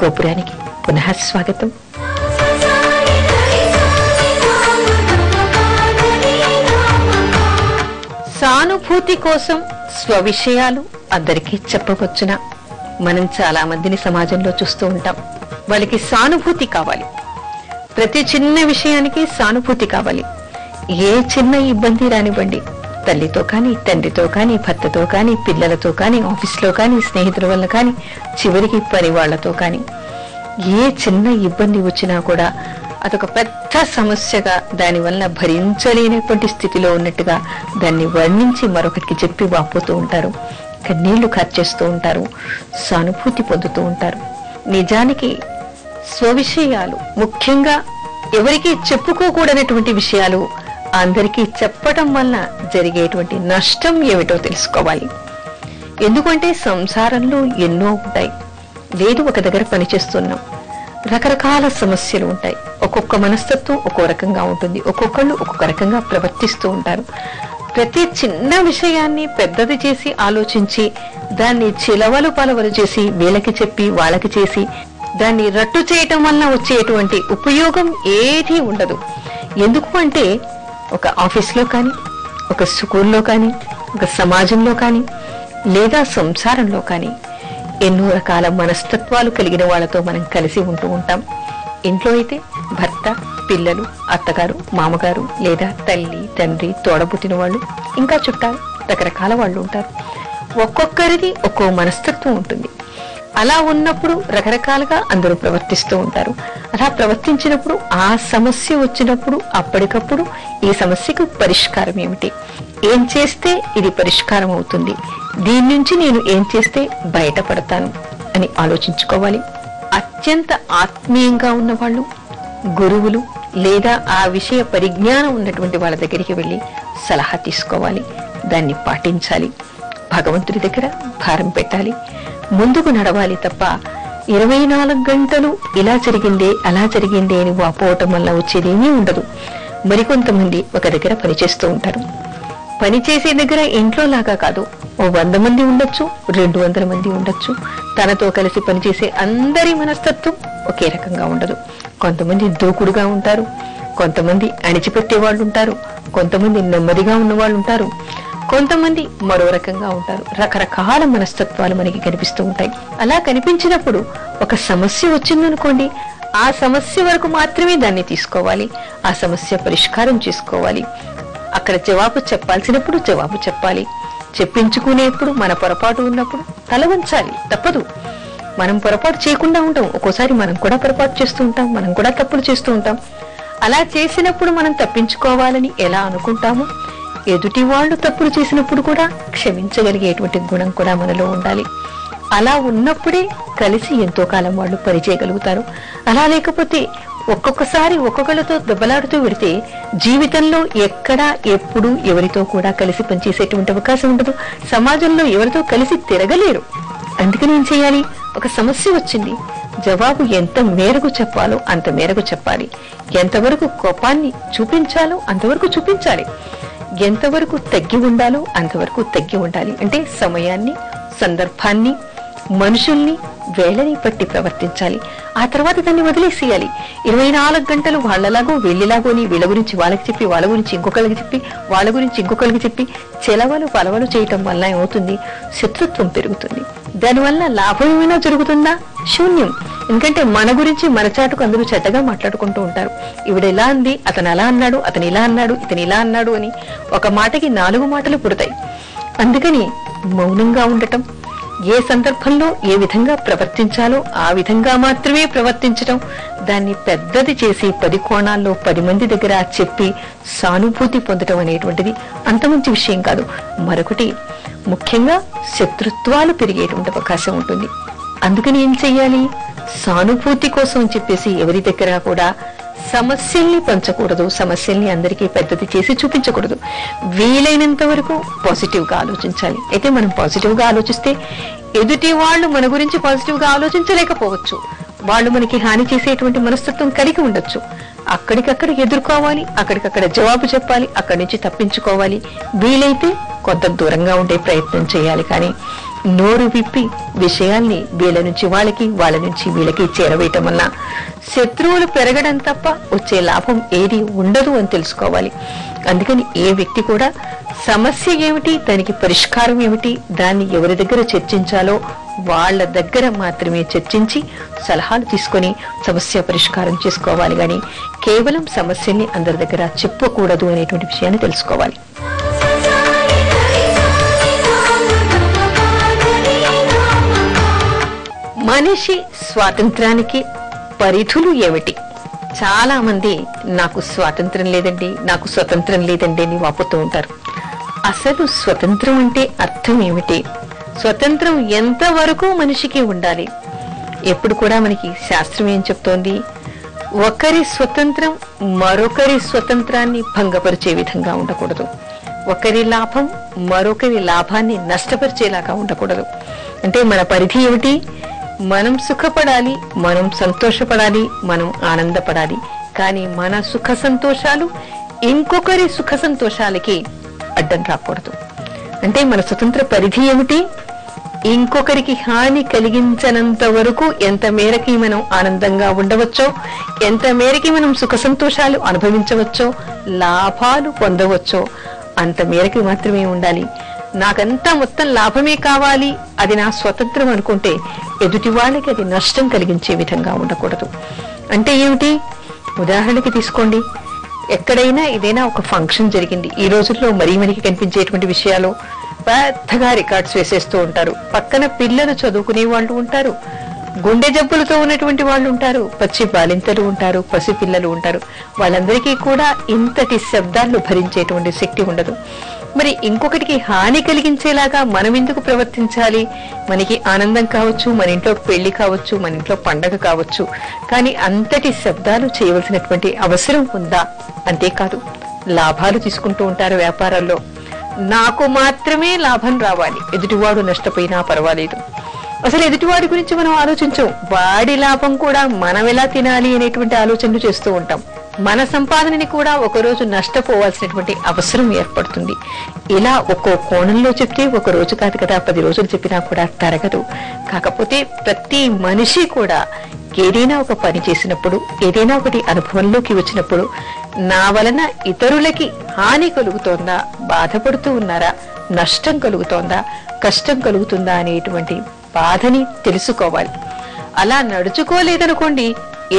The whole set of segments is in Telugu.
గోపురానికి పునః స్వాగతం. సానుభూతి కోసం స్వవిషయాలు అందరికీ చెప్పవచ్చునా? మనం చాలా మందిని సమాజంలో చూస్తూ ఉంటాం. వాళ్ళకి సానుభూతి కావాలి, ప్రతి చిన్న విషయానికి సానుభూతి కావాలి. ఏ చిన్న ఇబ్బంది రానివ్వండి, తల్లితో కానీ, తండ్రితో కానీ, భర్తతో కానీ, పిల్లలతో కానీ, ఆఫీస్లో కానీ, స్నేహితుల వల్ల కానీ, చివరికి పని వాళ్లతో కానీ, ఏ చిన్న ఇబ్బంది వచ్చినా కూడా అదొక పెద్ద సమస్యగా, దానివల్ల భరించలేనటువంటి స్థితిలో ఉన్నట్టుగా దాన్ని వర్ణించి మరొకరికి చెప్పి వాపోతూ ఉంటారు, కన్నీళ్లు ఖర్చేస్తూ ఉంటారు, సానుభూతి పొందుతూ ఉంటారు. నిజానికి స్వవిషయాలు, ముఖ్యంగా ఎవరికి చెప్పుకోకూడనటువంటి విషయాలు అందరికీ చెప్పటం వల్ల జరిగేటువంటి నష్టం ఏమిటో తెలుసుకోవాలి. ఎందుకంటే సంసారంలో ఎన్నో ఉంటాయి. లేదు, ఒక దగ్గర పనిచేస్తున్నాం, రకరకాల సమస్యలు ఉంటాయి. ఒక్కొక్క మనస్తత్వం ఒక్కో రకంగా ఉంటుంది, ఒక్కొక్కళ్ళు ఒక్కొక్క రకంగా ప్రవర్తిస్తూ ఉంటారు. ప్రతి చిన్న విషయాన్ని పెద్దది చేసి ఆలోచించి దాన్ని చిలవలు పలవలు చేసి వీళ్ళకి చెప్పి వాళ్ళకి చేసి దాన్ని రట్టు చేయటం వల్ల వచ్చేటువంటి ఉపయోగం ఏదీ ఉండదు. ఎందుకు అంటే ఒక ఆఫీస్లో కానీ, ఒక స్కూల్లో కానీ, ఒక సమాజంలో కానీ, లేదా సంసారంలో కానీ ఎన్నో రకాల మనస్తత్వాలు కలిగిన వాళ్ళతో మనం కలిసి ఉంటూ ఉంటాం. ఇంట్లో అయితే భర్త, పిల్లలు, అత్తగారు, మామగారు, లేదా తల్లి, తండ్రి, తోడబుట్టిన వాళ్ళు, ఇంకా చుట్టాలు, రకరకాల వాళ్ళు ఉంటారు. ఒక్కొక్కరిది ఒక్కో మనస్తత్వం ఉంటుంది. అలా ఉన్నప్పుడు రకరకాలుగా అందరూ ప్రవర్తిస్తూ ఉంటారు. అలా ప్రవర్తించినప్పుడు ఆ సమస్య వచ్చినప్పుడు అప్పటికప్పుడు ఈ సమస్యకు పరిష్కారం ఏమిటి, ఏం చేస్తే ఇది పరిష్కారం అవుతుంది, దీని నుంచి నేను ఏం చేస్తే బయటపడతాను అని ఆలోచించుకోవాలి. అత్యంత ఆత్మీయంగా ఉన్నవాళ్ళు, గురువులు లేదా ఆ విషయ పరిజ్ఞానం ఉన్నటువంటి వాళ్ళ దగ్గరికి వెళ్ళి సలహా తీసుకోవాలి, దాన్ని పాటించాలి, భగవంతుడి దగ్గర భారం పెట్టాలి, ముందుకు నడవాలి. తప్ప 24 గంటలు ఇలా జరిగిందే అలా జరిగిందే అని వాపోవటం వల్ల వచ్చేదేమీ ఉండదు. మరికొంతమంది ఒక దగ్గర పనిచేస్తూ ఉంటారు. పనిచేసే దగ్గర ఇంట్లో లాగా కాదు, ఓ 100 మంది ఉండొచ్చు, 200 మంది ఉండొచ్చు. తనతో కలిసి పనిచేసే అందరి మనస్తత్వం ఒకే రకంగా ఉండదు. కొంతమంది దూకుడుగా ఉంటారు, కొంతమంది అణిచిపెట్టే వాళ్ళు ఉంటారు, కొంతమంది నెమ్మదిగా ఉన్న వాళ్ళు ఉంటారు, కొంతమంది మరో రకంగా ఉంటారు. రకరకాల మనస్తత్వాలు మనకి కనిపిస్తూ ఉంటాయి. అలా కనిపించినప్పుడు ఒక సమస్య వచ్చిందనుకోండి, ఆ సమస్య వరకు మాత్రమే దాన్ని తీసుకోవాలి, ఆ సమస్య పరిష్కారం చేసుకోవాలి. అక్కడ జవాబు చెప్పాల్సినప్పుడు జవాబు చెప్పాలి, చెప్పించుకునేప్పుడు మన పొరపాటు ఉన్నప్పుడు తల వంచాలి, తప్పదు. మనం పొరపాటు చేయకుండా ఉంటాం, ఒక్కోసారి మనం కూడా పొరపాటు చేస్తూ ఉంటాం, మనం కూడా తప్పులు చేస్తూ ఉంటాం. అలా చేసినప్పుడు మనం తప్పించుకోవాలని ఎలా అనుకుంటామో, ఎదుటి వాళ్ళు తప్పులు చేసినప్పుడు కూడా క్షమించగలిగేటువంటి గుణం కూడా మనలో ఉండాలి. అలా ఉన్నప్పుడే కలిసి ఎంతో కాలం వాళ్ళు పనిచేయగలుగుతారు. అలా లేకపోతే ఒక్కొక్కసారి ఒక్కొక్కరితో దెబ్బలాడుతూ పెడితే జీవితంలో ఎక్కడా ఎప్పుడు ఎవరితో కూడా కలిసి పనిచేసేటువంటి అవకాశం ఉండదు. సమాజంలో ఎవరితో కలిసి తిరగలేరు. అందుకని ఏం చేయాలి? ఒక సమస్య వచ్చింది, జవాబు ఎంత మేరకు చెప్పాలో అంత మేరకు చెప్పాలి, ఎంతవరకు కోపాన్ని చూపించాలో అంతవరకు చూపించాలి, ఎంతవరకు తగ్గి ఉండాలో అంతవరకు తగ్గి ఉండాలి. అంటే సమయాన్ని, సందర్భాన్ని, మనుషుల్ని, వేళని పట్టి ప్రవర్తించాలి. ఆ తర్వాత దాన్ని వదిలేసేయాలి. 24 గంటలు వాళ్ళలాగో వీళ్ళలాగోని వీళ్ళ గురించి వాళ్ళకి చెప్పి, వాళ్ళ గురించి ఇంకొకరికి చెప్పి, వాళ్ళ గురించి ఇంకొకరికి చెప్పి చెలవలు పలవలు చేయటం వల్ల ఏమవుతుంది? శత్రుత్వం పెరుగుతుంది. దానివల్ల లాభం ఏమైనా జరుగుతుందా? శూన్యం. ఎందుకంటే మన గురించి మన చాటుకు అందరూ చెడ్డగా మాట్లాడుకుంటూ ఉంటారు. ఇవిడ ఇలా అంది, అతను అలా అన్నాడు, అతను ఇలా అన్నాడు, ఇతను ఇలా అన్నాడు అని ఒక మాటకి 4 మాటలు పుడతాయి. అందుకని మౌనంగా ఉండటం, ఏ సందర్భంలో ఏ విధంగా ప్రవర్తించాలో ఆ విధంగా మాత్రమే ప్రవర్తించటం, దాన్ని పెద్దది చేసి 10 కోణాల్లో 10 మంది దగ్గర చెప్పి సానుభూతి పొందటం అనేటువంటిది అంత మంచి విషయం కాదు. మరొకటి, ముఖ్యంగా శత్రుత్వాలు పెరిగేటువంటి అవకాశం ఉంటుంది. అందుకని ఏం చెయ్యాలి? సానుభూతి కోసం చెప్పేసి ఎవరి దగ్గర కూడా సమస్యల్ని పంచకూడదు, సమస్యల్ని అందరికీ పెద్దది చేసి చూపించకూడదు. వీలైనంత వరకు పాజిటివ్ గా ఆలోచించాలి. అయితే మనం పాజిటివ్ గా ఆలోచిస్తే ఎదుటి వాళ్ళు మన గురించి పాజిటివ్ గా ఆలోచించలేకపోవచ్చు, వాళ్ళు మనకి హాని చేసేటువంటి మనస్తత్వం కలిగి ఉండొచ్చు. అక్కడికక్కడ ఎదుర్కోవాలి, అక్కడికక్కడ జవాబు చెప్పాలి, అక్కడి నుంచి తప్పించుకోవాలి. వీలైతే కొంత దూరంగా ఉండే ప్రయత్నం చేయాలి. కానీ నోరు విప్పి విషయాల్ని వీళ్ళ నుంచి వాళ్ళకి, వాళ్ళ నుంచి వీళ్ళకి చేరవేయటం వల్ల శత్రువులు పెరగడం తప్ప వచ్చే లాభం ఏది ఉండదు అని తెలుసుకోవాలి. అందుకని ఏ వ్యక్తి కూడా సమస్య ఏమిటి, దానికి పరిష్కారం ఏమిటి, దాన్ని ఎవరి దగ్గర చర్చించాలో వాళ్ళ దగ్గర మాత్రమే చర్చించి సలహాలు తీసుకొని సమస్య పరిష్కారం చేసుకోవాలి. గాని కేవలం సమస్యల్ని అందరి దగ్గర చెప్పకూడదు అనేటువంటి విషయాన్ని తెలుసుకోవాలి. మనిషి స్వాతంత్రానికి పరిధులు ఏమిటి? చాలా మంది నాకు స్వాతంత్రం లేదండి, నాకు స్వతంత్రం లేదండి అని వాపోతూ ఉంటారు. అసలు స్వతంత్రం అంటే అర్థం ఏమిటి? స్వతంత్రం ఎంతవరకు మనిషికి ఉండాలి? ఎప్పుడు కూడా మనకి శాస్త్రం ఏం చెప్తోంది? ఒకరి స్వతంత్రం మరొకరి స్వతంత్రాన్ని భంగపరిచే విధంగా ఉండకూడదు. ఒకరి లాభం మరొకరి లాభాన్ని నష్టపరిచేలాగా ఉండకూడదు. అంటే మన పరిధి ఏమిటి? మనం సుఖపడాలి, మనం సంతోషపడాలి, మనం ఆనందపడాలి. కానీ మన సుఖ సంతోషాలు ఇంకొకరి సుఖ సంతోషాలకి అడ్డం రాకూడదు. అంటే మన స్వతంత్ర పరిధి ఏమిటి? ఇంకొకరికి హాని కలిగించనంత వరకు ఎంత మేరకి మనం ఆనందంగా ఉండవచ్చో, ఎంత మేరకి మనం సుఖ సంతోషాలు అనుభవించవచ్చో, లాభాలు పొందవచ్చో అంత మేరకి మాత్రమే ఉండాలి. నాకంతా మొత్తం లాభమే కావాలి, అది నా స్వతంత్రం అనుకుంటే ఎదుటి వాళ్ళకి అది నష్టం కలిగించే విధంగా ఉండకూడదు. అంటే ఏమిటి? ఉదాహరణకి తీసుకోండి, ఎక్కడైనా ఏదైనా ఒక ఫంక్షన్ జరిగింది. ఈ రోజుల్లో మరీ మనకి కనిపించేటువంటి విషయాలు పెద్దగా రికార్డ్స్ వేసేస్తూ ఉంటారు. పక్కన పిల్లలు చదువుకునే వాళ్ళు ఉంటారు, గుండె జబ్బులతో ఉన్నటువంటి వాళ్ళు ఉంటారు, పచ్చి బాలింతలు ఉంటారు, పసిపిల్లలు ఉంటారు. వాళ్ళందరికీ కూడా ఇంతటి శబ్దాలు భరించేటువంటి శక్తి ఉండదు. మరి ఇంకొకటికి హాని కలిగించేలాగా మనం ఎందుకు ప్రవర్తించాలి? మనకి ఆనందం కావచ్చు, మన ఇంట్లో పెళ్లి కావచ్చు, మన ఇంట్లో పండగ కావచ్చు, కానీ అంతటి శబ్దాలు చేయవలసినటువంటి అవసరం ఉందా? అంతేకాదు, లాభాలు తీసుకుంటూ ఉంటారు వ్యాపారాల్లో. నాకు మాత్రమే లాభం రావాలి, ఎదుటివాడు నష్టపోయినా పర్వాలేదు. అసలు ఎదుటివాడి గురించి మనం ఆలోచించం. వాడి లాభం కూడా మనం ఎలా తినాలి అనేటువంటి ఆలోచనలు చేస్తూ ఉంటాం. మన సంపాదనని కూడా ఒకరోజు నష్టపోవాల్సినటువంటి అవసరం ఏర్పడుతుంది. ఇలా ఒక్కో కోణంలో చెప్తే ఒక రోజు కాదు కదా, 10 రోజులు చెప్పినా కూడా తరగదు. కాకపోతే ప్రతి మనిషి కూడా ఏదైనా ఒక పని చేసినప్పుడు, ఏదైనా ఒకటి అనుభవంలోకి వచ్చినప్పుడు, నా వలన ఇతరులకి హాని కలుగుతోందా, బాధపడుతూ ఉన్నారా, నష్టం కలుగుతోందా, కష్టం కలుగుతుందా అనేటువంటి బాధని తెలుసుకోవాలి. అలా నడుచుకోలేదనుకోండి,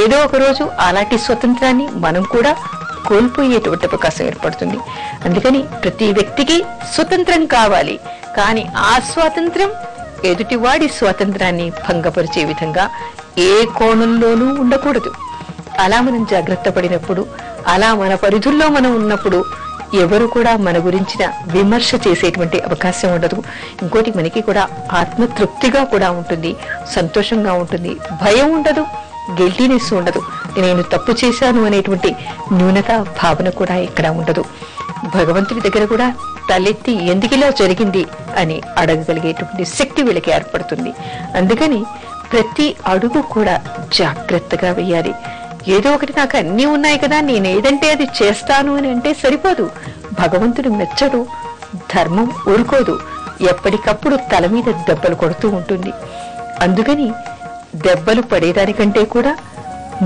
ఏదో ఒక రోజు అలాంటి స్వతంత్రాన్ని మనం కూడా కోల్పోయేటువంటి అవకాశం ఏర్పడుతుంది. అందుకని ప్రతి వ్యక్తికి స్వతంత్రం కావాలి, కానీ ఆ స్వాతంత్రం ఎదుటివాడి స్వాతంత్రాన్ని భంగపరిచే విధంగా ఏ కోణంలోనూ ఉండకూడదు. అలా మనం జాగ్రత్త పడినప్పుడు, అలా మన పరిధుల్లో మనం ఉన్నప్పుడు ఎవరు కూడా మన గురించిన విమర్శ చేసేటువంటి అవకాశం ఉండదు. ఇంకోటి, మనకి కూడా ఆత్మతృప్తిగా కూడా ఉంటుంది, సంతోషంగా ఉంటుంది, భయం ఉండదు, గిల్టీనెస్ ఉండదు, నేను తప్పు చేశాను అనేటువంటి న్యూనత భావన కూడా ఇక్కడ ఉండదు. భగవంతుడి దగ్గర కూడా తలెత్తి ఎందుకిలా జరిగింది అని అడగగలిగేటువంటి శక్తి వీళ్ళకి ఏర్పడుతుంది. అందుకని ప్రతి అడుగు కూడా జాగ్రత్తగా వేయాలి. ఏదో ఒకటి నాకు అన్నీ ఉన్నాయి కదా, నేను ఏదంటే అది చేస్తాను అని అంటే సరిపోదు. భగవంతుడు మెచ్చడు, ధర్మం ఊరుకోదు, ఎప్పటికప్పుడు తల మీద దెబ్బలు కొడుతూ ఉంటుంది. అందుకని దెబ్బలు పడేదానికంటే కూడా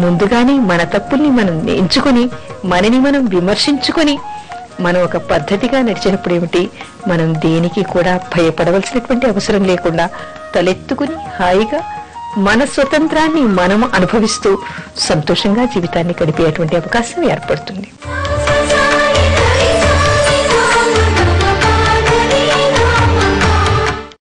ముందుగానే మన తప్పుల్ని మనం ఎంచుకొని, మనని మనం విమర్శించుకొని, మనం ఒక పద్ధతిగా నడిచినప్పుడు ఏమిటి, మనం దేనికి కూడా భయపడవలసినటువంటి అవసరం లేకుండా తలెత్తుకుని హాయిగా మన స్వతంత్రాన్ని మనం అనుభవిస్తూ సంతోషంగా జీవితాన్ని గడిపేటువంటి అవకాశం ఏర్పడుతుంది.